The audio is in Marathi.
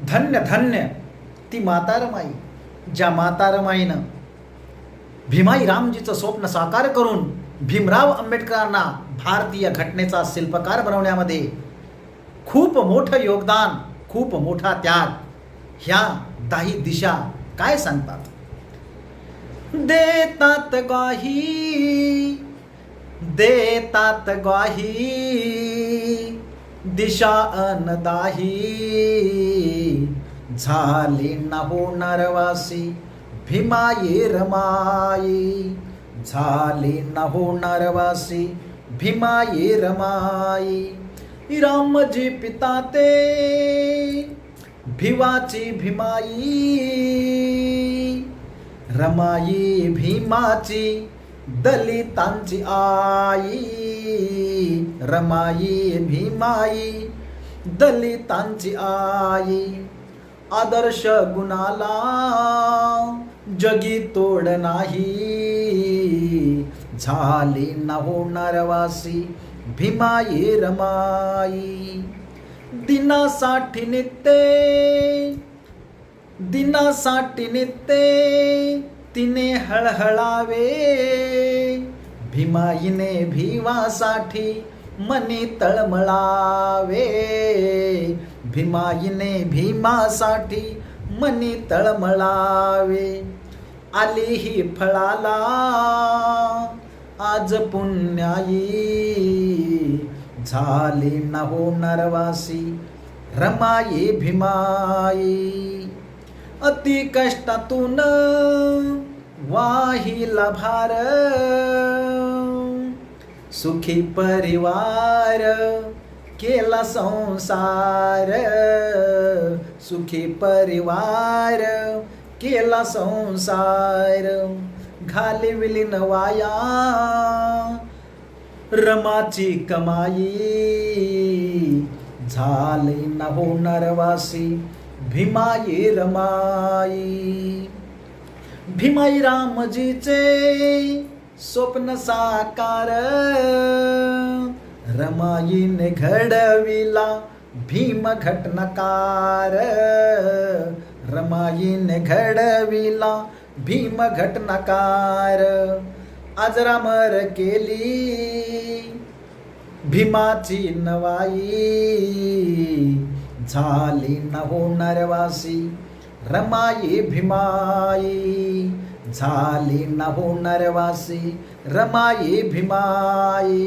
धन्य धन्य ती मातारमाई, ज्या मातारमाईनं भीमाई रामजीचं स्वप्न साकार करून भीमराव आंबेडकरांना भारतीय घटनेचा शिल्पकार बनवण्यामध्ये खूप मोठं योगदान, खूप मोठा त्याग, ह्या 10 दिशा काय सांगतात? देतात ग्वाही दिशा अनदाही, झाली न होणार वासी भीमाई रमाई, झाली न होणार वासी भीमाई रमाई. रामजी पिता ते भिवाची भीमाई, रमाई भीमाची दलितांची आई, रमाई भीमाई दलितांची आई. आदर्श गुणाला जगी तोड नाही, झाली न होणार वासी भीमाई रमाई. दिनासाठी नित्ते तिने हळहळावे, भीमाईने भीवासाठी मनी तळमळावे, भीमाईने भीमासाठी मनी तळमळावे. आली ही फळाला आज पुण्याई, झाली न होणार वासी रमाई भीमाई. अति कष्टातून वाहिला भार, सुखी परिवार केला संसार, सुखी परिवार केला संसार. घालविली नवाया रमाची कमाई, झाली न होणार वासी भीमाई रमाई. भीमाई रामजीचे स्वप्न साकार, रमाईने घडविला भीम घटनाकार, रमाईने घडविला भीम घटनाकार. अजरामर केली भीमाची नवाई, झाली न होणार वासी रमाई भीमाई, झाली न होणार वासी रमाई भीमाई.